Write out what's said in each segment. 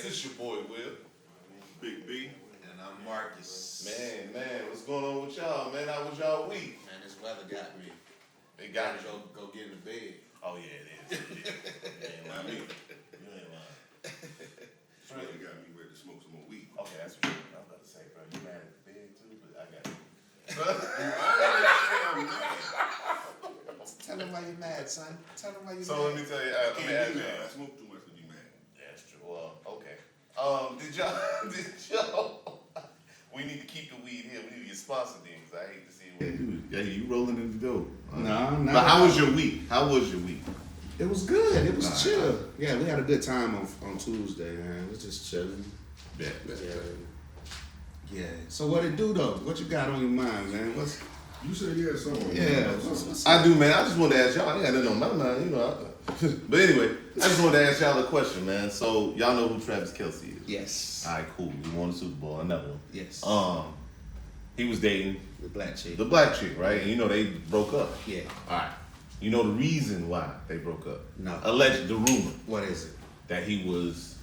Podcast. It's your boy Will, Big B, and I'm Marques. Man, what's going on with y'all, man? How was y'all week? Man, this weather got me. It got me. Go get in the bed. Oh yeah, it is. You ain't lying. You ain't lying. this weather got me ready to smoke some more weed. Okay, that's what I was about to say, bro. You mad at the bed too, but I got you. Tell him why you're mad, son. Tell him why you're So mad. let me tell you. Let me ask you. I smoke too much to be mad. That's true. Well, okay. Did y'all? We need to keep the weed here. We need to get sponsored then, because I hate to see it. Yeah, you rolling in the dough. No. But how was your week? It was good. It was Nah. chill. Yeah, we had a good time on Tuesday, man. It was just chilling. Yeah. So what it do though? What you got on your mind, man? You said you had something. What's I do, man. I just wanted to ask y'all. I ain't got nothing on my mind, you know. But anyway, I just wanted to ask y'all a question, man. So y'all know who Travis Kelce is? Yes. All right, cool. We won the Super Bowl. Another one. Yes. He was dating The black chick. the black chick, right? And you know they broke up. Yeah. All right. You know the reason why they broke up? No. Alleged, the rumor What is it? that he was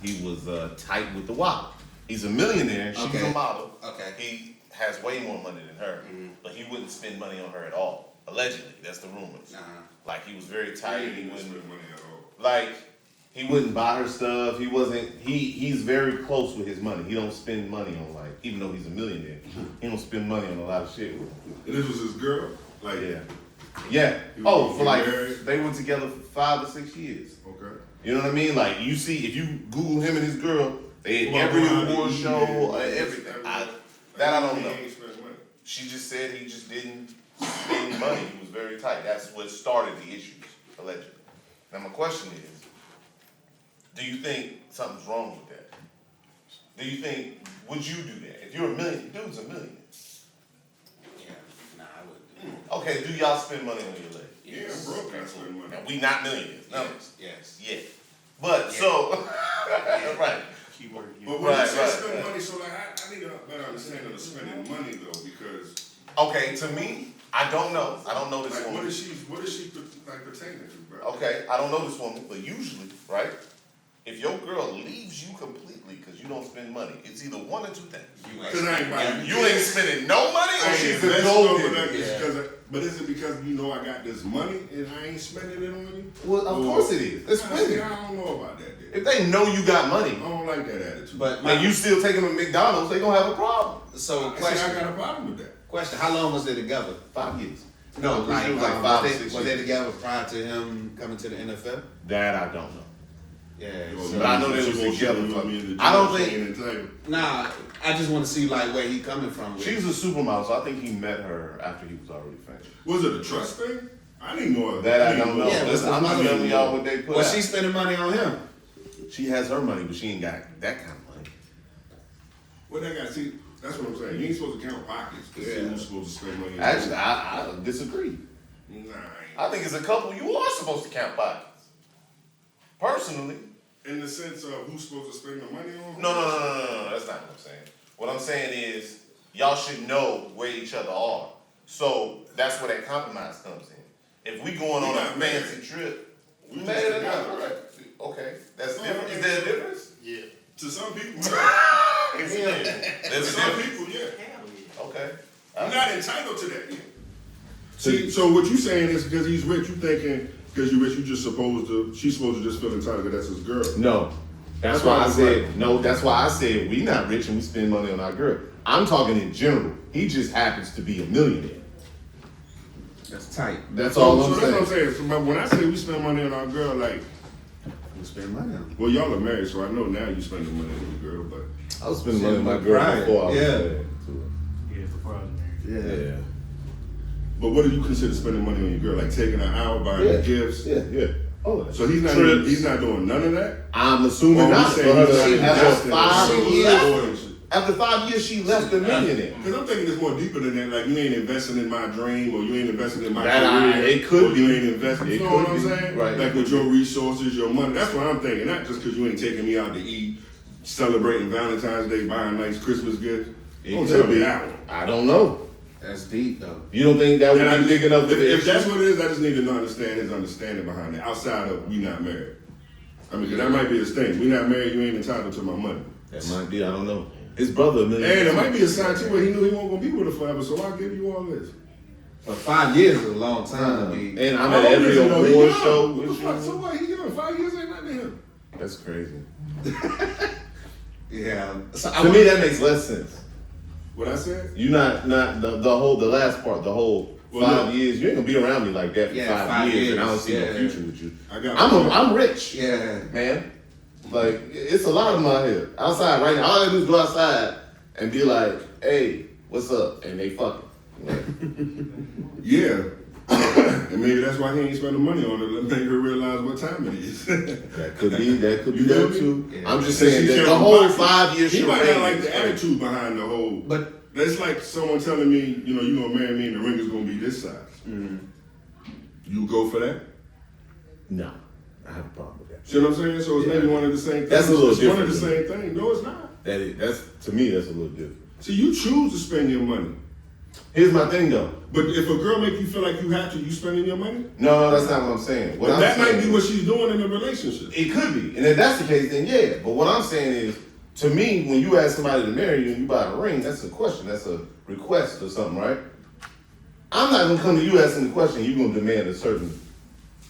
tight with the wop. He's a millionaire. She's Okay. a model. Okay. He has way more money than her, but he wouldn't spend money on her at all. Allegedly, that's the rumors. Like he was very tight. He didn't wouldn't spend money at all. Like he wouldn't buy her stuff. He wasn't. He's very close with his money. He don't spend money on like, even though he's a millionaire, he don't spend money on a lot of shit. And this was his girl? Like, Yeah. He Oh, was for like married? they were together for 5 to 6 years. Okay. You know what I mean? Like you see, if you Google him and his girl, they had Well, every well, award he- show, yeah, everything. That I don't He know. ain't spent money. She just said he just didn't spend money. He was very tight. That's what started the issues, allegedly. Now my question is, do you think something's wrong with that? Do you think, would you do that? If you're a million, dude's a million. Yeah. Nah, I wouldn't. Okay, do y'all spend money on your leg? Yeah, broke, I spend money. Now, we not millionaires, no. Yes. Yeah. But, so, right. Keyword. But when you say Right. spend money, so like, I need a better understanding of spending money though, because Okay, to me, I don't know. I don't know this like, woman. what is she like pertaining to, bro? Okay, I don't know this woman, but usually, right? If your girl leaves you completely because you don't spend money, it's either one or two things. Because I ain't buying You ain't spending no money, or I ain't she's a investing gold over digger. that because but is it because you know I got this money and I ain't spending it on you? Well, of course it is. It's I winning. don't know about that. Dude. If they know you got money I don't like that attitude. But and you still taking them to McDonald's, they gonna have a problem. so I question. got a problem with that. Question. How long was they together? 5 years. No, It was like 5 or was 6 they, was they years. together prior to him coming to the NFL? That I don't know. Yeah. But I know they was together. I don't think. Nah, I just want to see like where he coming from. With. She was a supermodel, so I think he met her after he was already famous. Was it a trust thing? I didn't know That I don't know. Yeah, but Listen, I'm not it's- telling y'all what they put Was out. she spending money on him? She has her money, but she ain't got that kind of money. What they got? See, that's what I'm saying. You ain't supposed to count pockets to see who's supposed to spend money. on Actually, I disagree. you. Nah, I think as a couple, you are supposed to count pockets. Personally. in the sense of who's supposed to spend the money on. No. That's not what I'm saying. What I'm saying is, y'all should know where each other are. So that's where that compromise comes in. If we going on We a not fancy married. trip, We we just married or together, not? right? Okay, that's Oh, different. okay. Is there a difference? Yeah. To some people, Is to There's a some difference. people, yeah. Okay. You're not entitled to that. Yet. See, so what you saying is because he's rich, you thinking because you're rich, you just she's supposed to just feel entitled because that's his girl. No. That's why I said, no, that's why I said we not rich and we spend money on our girl. I'm talking in general. He just happens to be a millionaire. That's tight. That's all I'm So that's what I'm saying. saying. So when I say we spend money on our girl, like, You spend money on him. well, y'all are married, so I know now you spending money on your girl, but I was spending money on my girl Right. before I was Yeah. married. Yeah, before I was married. Yeah. but what do you consider spending money on your girl? Like taking her out, buying her gifts? Yeah. Oh, So he's not trips. he's not doing none of that? I'm assuming Or not. we For saying her he's not to, investing after in 5 years, after 5 years, she left a millionaire. Because I'm thinking it's more deeper than that. Like, you ain't investing in my dream, or you ain't investing in my That career. it could or you be. ain't investing. It You know what could I'm be. saying? Right. Like with your resources, your money. That's what I'm thinking. Not just because you ain't taking me out to eat, celebrating Valentine's Day, buying nice Christmas gifts. Don't tell me that one. I don't know. That's deep though. You don't think that would And I be just- big enough? if that's what it is, I just need to understand his understanding behind it. Outside of we not married. I mean, 'cause that might be his thing. We not married, you ain't entitled to my money. That might be, I don't know. His brother, And it might be a sign too where he knew he wasn't gonna be with her forever, so why give you all this? But 5 years is a long time to be. And I'm How at old every is he, though? He award young. show What the with fuck? you. So what? He young. 5 years ain't nothing to him. That's crazy. Yeah. So To me, that makes less sense. What I said? You not the last part, the whole Well, 5 look. years. You ain't gonna be around me like that for Yeah, 5 years, and I don't years, see no yeah. future with you. I'm I'm rich, Yeah. man. Like it's a lot of them out here outside right now. All I gotta do is go outside and be like, "Hey, what's up?" And they fucking. Like, Yeah. And maybe that's why he ain't spending money on it. Let make her realize what time it is. that could be that You feel that me? too. Yeah. I'm just Since saying he that kept the him whole boxing, 5 years. he might not like the charade is attitude behind the whole. But That's like someone telling me, you know, you gonna marry me and the ring is gonna be this size. You go for that? no, I have a problem with that. See what I'm saying? So it's Yeah. maybe one of the same things. That's a little it's one of the different. same things. No, it's not. That's to me. That's a little different. See, you choose to spend your money. Here's my thing though. But if a girl make you feel like you have to, you spending your money? No, that's not what I'm saying. What But I'm that saying might be what she's doing in a relationship. it could be, and if that's the case, then yeah. But what I'm saying is, to me, when you ask somebody to marry you and you buy a ring, that's a question, that's a request or something, right? I'm not gonna come to you asking the question. You're gonna demand a certain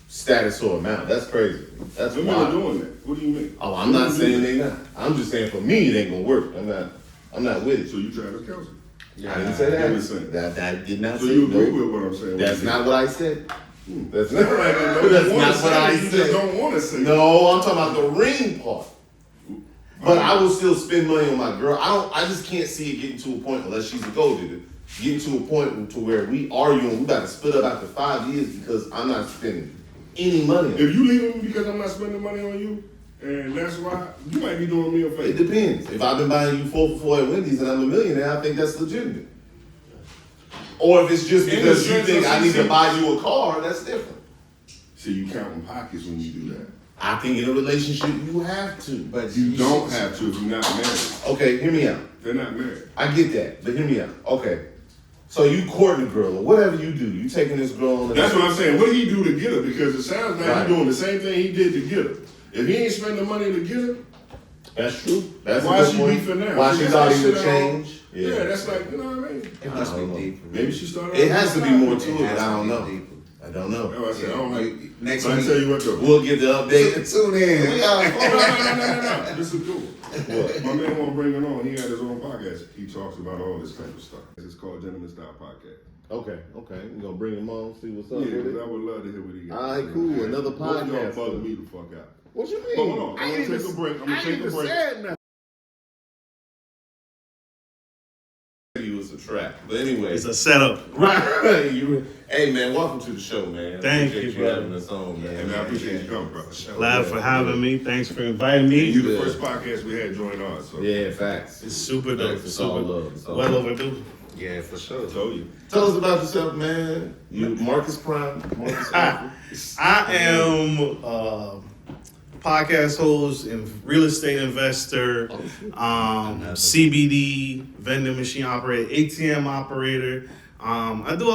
status or amount. That's crazy. That's Women are wild. doing that. What do you mean? Oh, I'm not saying they not. I'm just saying for me, it ain't gonna work. I'm not with it. So you try to counsel. I didn't say I was saying. that. That did not So say you agree no. with what I'm saying? That's not what I said. That's That's not, like that's not what I You just said. don't want to say. No, I'm talking about the ring part. But I will still spend money on my girl. I just can't see it getting to a point, unless she's a gold digger, getting to a point to where we arguing, we got to split up after 5 years because I'm not spending any money on it. If you leaving me because I'm not spending money on you, and that's why, you might be doing me a It favor. depends. If I've been buying you 4 for 4 at Wendy's and I'm a millionaire, I think that's legitimate. Or if it's just In the because you sense think of I need to CC. buy you a car, that's different. See, you counting pockets when you do that. I think in a relationship you have to. but You don't have to if you're not married. Okay, hear me out. They're not married. I get that, but hear me out. Okay. So you courting a girl or whatever you do, you taking this girl on a That's what I'm saying. What did he do to get her? Because it sounds like Right. he's doing the same thing he did to get her. If he ain't spending money to get her, That's true. That's why a is good she point. beefing now? Why See, she that's thought that he would shit at all. change? Yeah, that's like, you know what I mean? it must I don't be know. deep. Maybe she started. It has to be more to it, It has but I to don't be know. deeper. I don't know. That's what I said. I don't like. Next But I week. tell you what though. We'll get the update. Tune in. We got a No. This is cool. My man won't bring it on. He had his own podcast. He talks about all this type of stuff. It's called Gentleman Style Podcast. Okay. We're gonna bring him on, see what's up Yeah, with because it. I would love to hear what he got. All right, cool. Another Both of y'all podcast. bug me the fuck out. What you mean? But hold on. I I'm ain't gonna take even- a break. I'm I gonna ain't take a even break. said nothing. You was a trap, but anyway. It's a setup. Right. Hey man, welcome to the show, man. Thank Appreciate you, brother. having us on, man. And I appreciate you coming, brother. Glad for having me. Thanks for inviting me. You the Yeah. first podcast we had join ours. So. Yeah, facts. It's super dope. Thanks, it's all Super love. It's all well love. overdue. Yeah, for sure. I told you. Tell us about yourself, man. You Marques Prime. Marques I am a podcast host and real estate investor, CBD vending machine operator, ATM operator. I do a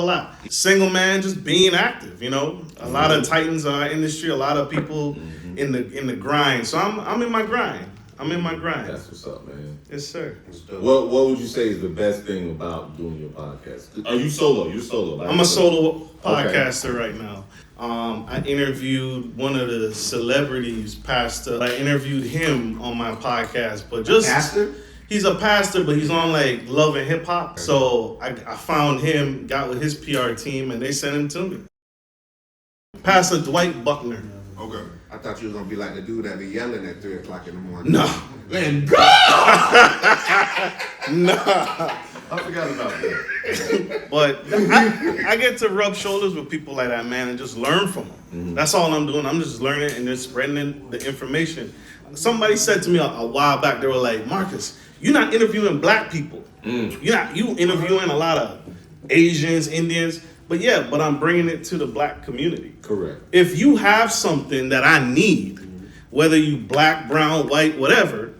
lot. Single man, just being active. You know, a lot of titans in our industry, a lot of people in the grind. So I'm in my grind. That's what's up, man. Yes, sir. What would you say is the best thing about doing your podcast? Are you solo? You're solo. Right? I'm a solo Okay. podcaster right now. I interviewed one of the celebrities, pastor. I interviewed him on my podcast, but just Pastor? He's a pastor, but he's on like Love and Hip Hop. So I found him, got with his PR team, and they sent him to me. Pastor Dwight Buckner. Okay. I thought you was gonna be like the dude that be yelling at 3 o'clock in the morning. No, Then go! no. I forgot about that. But I get to rub shoulders with people like that, man, and just learn from them. That's all I'm doing. I'm just learning and just spreading the information. Somebody said to me a while back, they were like, Marques, you're not interviewing black people. You interviewing a lot of Asians, Indians. But I'm bringing it to the black community. Correct. If you have something that I need, whether you black, brown, white, whatever,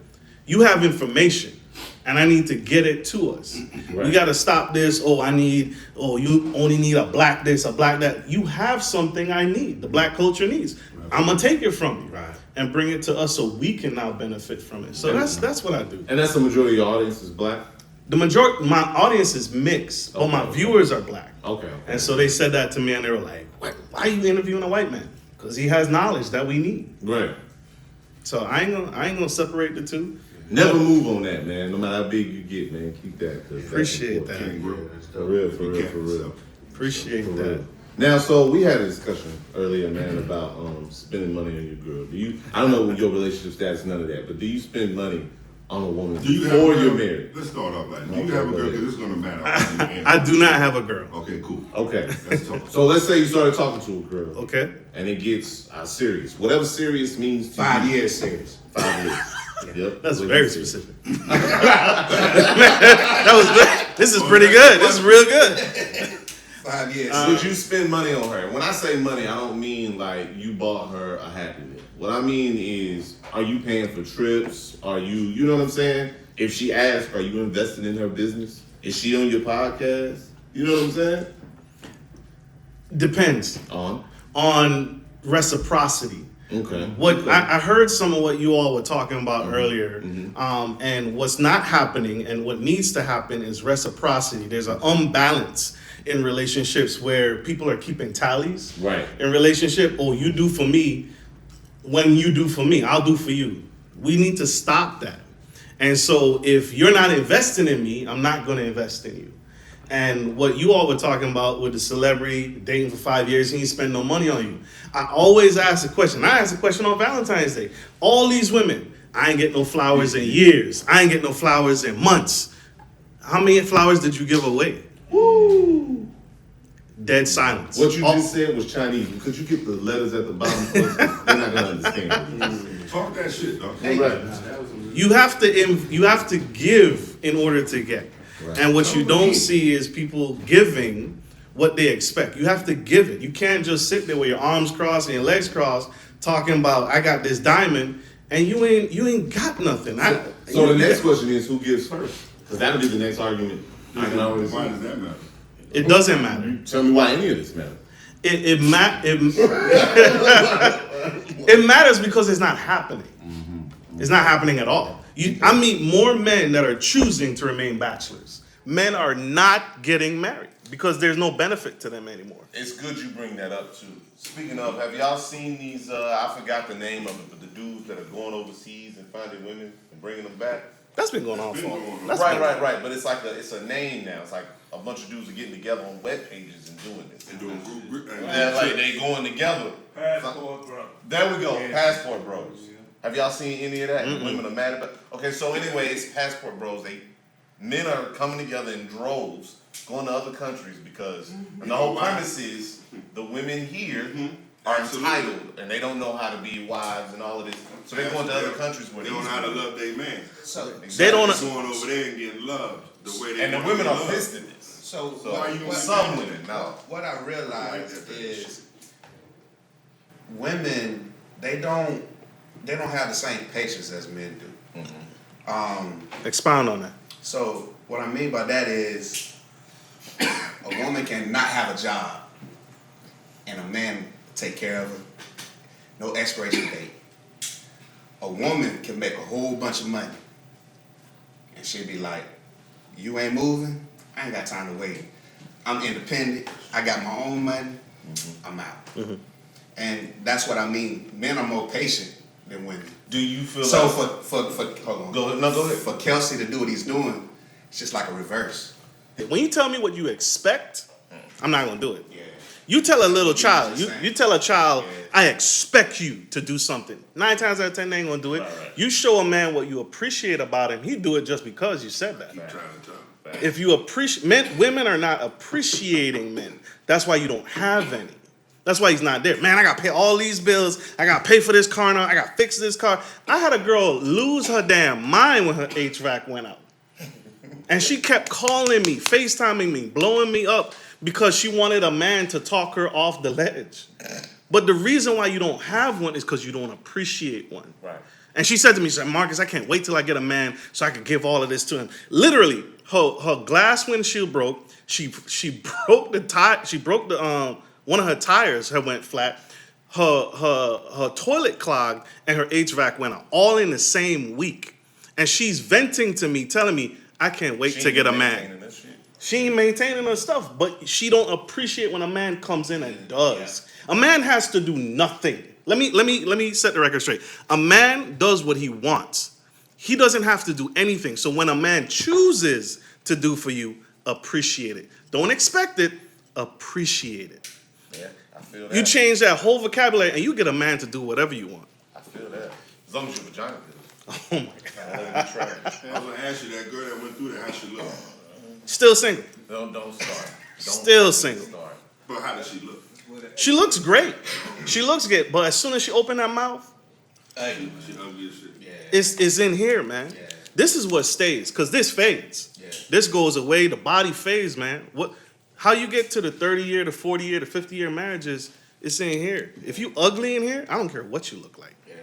you have information. And I need to get it to us. Right. We got to stop this. You only need a black this, a black that. You have something I need. The black culture needs. I'm gonna take it from you Right. and bring it to us so we can now benefit from it. So that's what I do. And that's the majority of your audience is black? My audience is mixed, but my viewers are black. Okay. And so they said that to me, and they were like, why are you interviewing a white man? Because he has knowledge that we need. Right. So I ain't gonna separate the two. Never move on that, man. No matter how big you get, man. Keep that. 'Cause Appreciate that's that. important. For real. Appreciate For that. real. Now, so we had a discussion earlier, man, about spending money on your girl. I don't know your relationship status, none of that, but do you spend money on a woman Do you have before a girl? you're married? Let's start off like, do you Okay, have a go girl? ahead. Because it's gonna matter. I do not have a girl. Okay, cool. Okay. Let's talk. So let's say you started talking to a girl. Okay. And it gets serious. Whatever serious means to 5 you. years serious. 5 years. Yep. That's What very you said. specific. This is pretty good. This is real good. 5 years. Would you spend money on her? When I say money, I don't mean like you bought her a Happy Meal. What I mean is, are you paying for trips? Are you know what I'm saying? If she asks, are you investing in her business? Is she on your podcast? You know what I'm saying? Depends on reciprocity. Okay. I heard some of what you all were talking about earlier, and what's not happening and what needs to happen is reciprocity. There's an unbalance in relationships where people are keeping tallies. Right. In relationship, oh, you do for me, when you do for me, I'll do for you. We need to stop that. And so if you're not investing in me, I'm not going to invest in you. And what you all were talking about with the celebrity dating for 5 years, he ain't spend no money on you. I always ask a question. I asked a question on Valentine's Day. All these women, I ain't get no flowers in years. I ain't get no flowers in months. How many flowers did you give away? Woo! Dead silence. What you just said was Chinese. Because you get the letters at the bottom, they're not gonna understand. Talk that shit, dog. Right. You have to give in order to get. Right. And what you don't see is people giving what they expect. You have to give it. You can't just sit there with your arms crossed and your legs crossed talking about I got this diamond and you ain't got nothing. So the next question is who gives first? Because that'll be the next argument. I can always Why does that matter? It doesn't matter. tell me why any of this matters. It matters because it's not happening. It's not happening at all. I meet more men that are choosing to remain bachelors. Men are not getting married because there's no benefit to them anymore. It's good you bring that up too. Speaking of, have y'all seen these? I forgot the name of it, but the dudes that are going overseas and finding women and bringing them back. That's been going on for. Right. But it's like it's a name now. It's like a bunch of dudes are getting together on web pages and doing this. They're doing group. They're like they going together. Passport, bro. There we go. Passport Bros. Have y'all seen any of that? Women are mad about. Okay, so anyway, it's Passport Bros. Men are coming together in droves, going to other countries because and the whole premise is the women here are entitled and they don't know how to be wives and all of this. So they're going to other countries where they don't know how to love their man. So They don't. Going over there and getting loved the way they And the want women to be are loved. pissed at this. So Some women, no. What I realized is women they don't have the same patience as men do. Expound on that. So what I mean by that is a woman can not have a job and a man take care of her. No expiration date. A woman can make a whole bunch of money and she'll be like, you ain't moving? I ain't got time to wait. I'm independent. I got my own money. I'm out. And that's what I mean. Men are more patient than women. Do you feel So like for hold on. Go ahead. For Kelsey to do what he's doing, it's just like a reverse. When you tell me what you expect, I'm not gonna do it. Yeah. You tell a little child, just saying. you tell a child, Yeah. I expect you to do something. 9 times out of 10, they ain't gonna do it. Right. You show a man what you appreciate about him, he do it just because you said that. Trying to talk. If you appreciate, women are not appreciating men. That's why you don't have any. That's why he's not there. Man, I gotta pay all these bills. I gotta pay for this car now. I gotta fix this car. I had a girl lose her damn mind when her HVAC went out. And she kept calling me, FaceTiming me, blowing me up because she wanted a man to talk her off the ledge. But the reason why you don't have one is because you don't appreciate one. Right. And she said to me, she said, Marques, I can't wait till I get a man so I can give all of this to him. Literally, her glass windshield broke. She broke the tire. She broke the one of her tires went flat. her toilet clogged and her HVAC went out, all in the same week. And she's venting to me, telling me, I can't wait to get a man. She ain't maintaining her stuff, but she don't appreciate when a man comes in and does. A man has to do nothing. Let me set the record straight. A man does what he wants. He doesn't have to do anything. So when a man chooses to do for you, appreciate it. Don't expect it, appreciate it. Yeah, I feel that. You change that whole vocabulary and you get a man to do whatever you want. I feel that. As long as your vagina good. Oh my God. I was gonna ask you that girl that went through that. How she look? Still single. Don't start. Still single. Start. But how does she look? She looks great. She looks good. But as soon as she opened that mouth, Hey, She ugly as shit. yeah. it's in here, man. Yeah. This is what stays, because this fades. Yeah. This goes away. The body fades, man. How you get to the 30-year, the 40-year, the 50-year marriages, it's in here. If you ugly in here, I don't care what you look like. Yeah,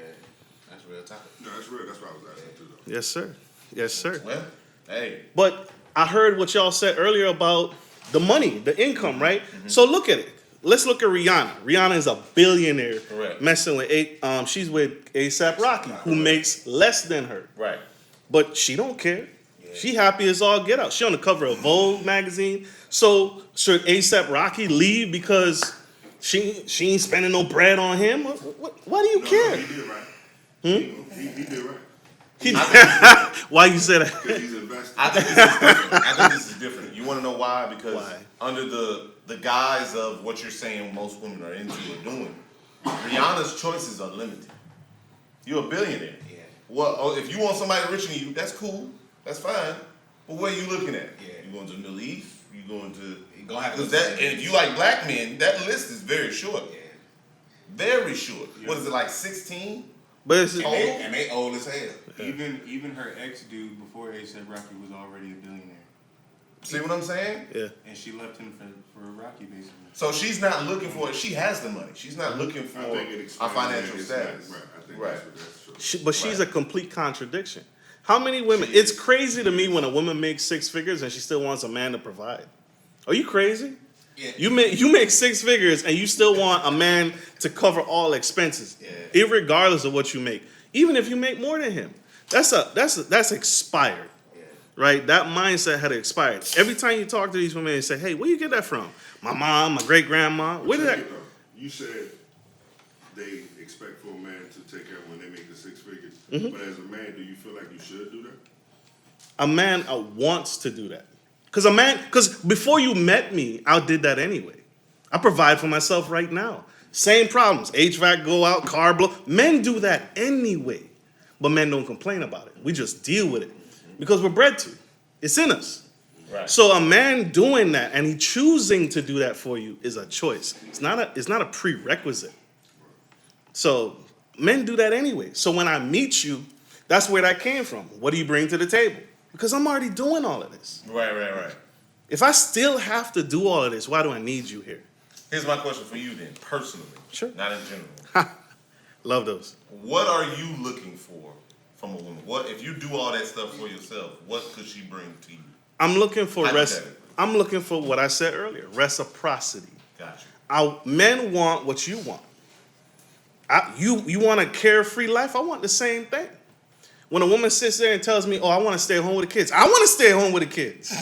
that's real topic. No, that's real. That's what I was asking too, though. Yes, sir. Yes, sir. Well, hey. But I heard what y'all said earlier about the money, the income, right? So look at it. Let's look at Rihanna. Rihanna is a billionaire. Correct. Messing with she's with A$AP Rocky, who makes less than her. Right. But she don't care. She happy as all get out. She on the cover of Vogue magazine. So should A$AP Rocky leave because she ain't spending no bread on him? Why do you care? He did right. He did right. Why you say that? Because he's invested. I think this is different. I think this is different. You want to know why? Because Why? under the guise of what you're saying most women are into or doing, Rihanna's choices are limited. You're a billionaire. Yeah. Well, if you want somebody richer than you, that's cool. That's fine. But where are you looking at? Yeah. You going to the Middle East? You going to... You gonna have to Because that, and if you like black men, that list is very short. Yeah. Very short. What is it, like 16? But it's, And they old as hell. Even her ex dude before A$AP Rocky was already a billionaire, See what I'm saying? yeah. and she left him for Rocky basically. So she's not looking for it. She has the money. She's not looking for I think it a explains financial it's status. not- Right. I think Right. that's what that's true. But she's a complete contradiction. How many women? It's crazy to me when a woman makes six figures and she still wants a man to provide. Are you crazy? Yeah. You make 6 figures and you still want a man to cover all expenses, irregardless of what you make. Even if you make more than him, that's expired, right? That mindset had expired. Every time you talk to these women and say, "Hey, where you get that from?" My mom, my great grandma. Where did Check that? it, though. You said they expect for a man to take care when they make the 6 figures. Mm-hmm. But as a man, do you feel like you should do that? A man wants to do that. Because before you met me, I did that anyway. I provide for myself right now. Same problems. HVAC go out, car blow. Men do that anyway. But men don't complain about it. We just deal with it. Because we're bred to. It's in us. Right. So a man doing that and he choosing to do that for you is a choice. It's not a prerequisite. So men do that anyway. So when I meet you, that's where that came from. What do you bring to the table? Because I'm already doing all of this. Right. If I still have to do all of this, why do I need you here? Here's my question for you then, personally. Sure. Not in general. Love those. What are you looking for from a woman? What if you do all that stuff for yourself? What could she bring to you? I'm looking for Hypothetically. I'm looking for what I said earlier, reciprocity. Gotcha. Men want what you want. You want a carefree life? I want the same thing. When a woman sits there and tells me, "Oh, I want to stay home with the kids," I want to stay home with the kids.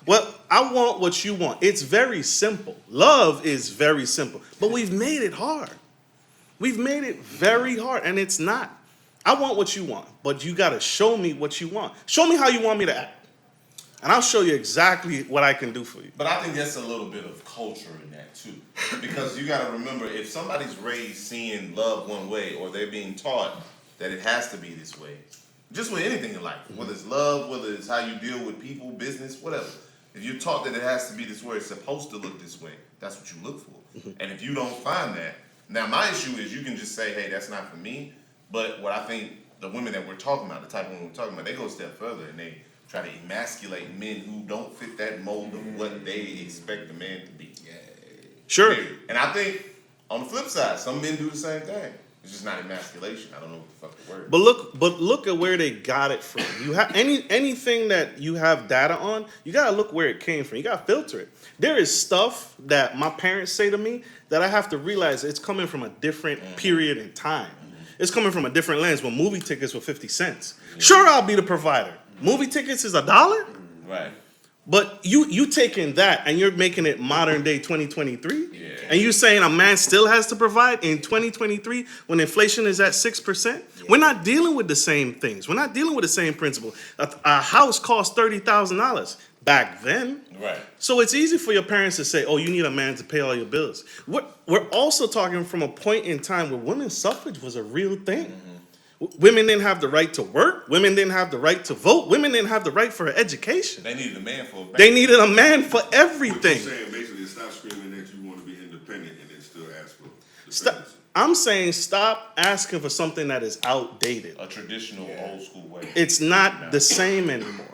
Well, I want what you want. It's very simple. Love is very simple, but we've made it hard. We've made it very hard, and it's not. I want what you want, but you got to show me what you want. Show me how you want me to act, and I'll show you exactly what I can do for you. But I think that's a little bit of culture in that too. Because you gotta remember, if somebody's raised seeing love one way, or they're being taught that it has to be this way, just with anything in life, whether it's love, whether it's how you deal with people, business, whatever. If you're taught that it has to be this way, it's supposed to look this way, that's what you look for. And if you don't find that, now my issue is you can just say, "Hey, that's not for me." But what I think the women that we're talking about, the type of women we're talking about, they go a step further and they try to emasculate men who don't fit that mold of what they expect a man to be. Sure. Period. And I think on the flip side, some men do the same thing. It's just not emasculation. I don't know what the fuck the word. But look at where they got it from. You have anything that you have data on, you gotta look where it came from. You gotta filter it. There is stuff that my parents say to me that I have to realize it's coming from a different period in time. It's coming from a different lens. When movie tickets were 50 cents, sure, I'll be the provider. Movie tickets is $1. Right. But you taking that and you're making it modern day 2023, and you saying a man still has to provide in 2023 when inflation is at 6%. We're not dealing with the same things. We're not dealing with the same principle. A house cost $30,000 back then. Right. So it's easy for your parents to say, "Oh, you need a man to pay all your bills." We're also talking from a point in time where women's suffrage was a real thing. Women didn't have the right to work. Women didn't have the right to vote. Women didn't have the right for education. They needed a man for. They needed a man for everything. What you're saying basically is stop screaming that you want to be independent and then still ask for Stop. I'm saying stop asking for something that is outdated. A traditional old school way. It's not the same anymore.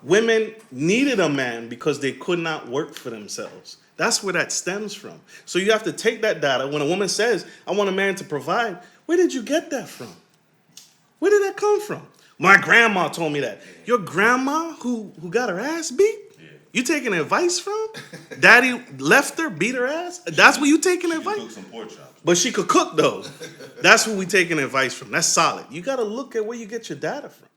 Women needed a man because they could not work for themselves. That's where that stems from. So you have to take that data. When a woman says, "I want a man to provide," where did you get that from? Where did that come from? My grandma told me that. Your grandma who got her ass beat? You taking advice from? Daddy left her, beat her ass? That's where you taking advice? Cook some pork chops. But she could cook though. That's who we taking advice from. That's solid. You got to look at where you get your data from.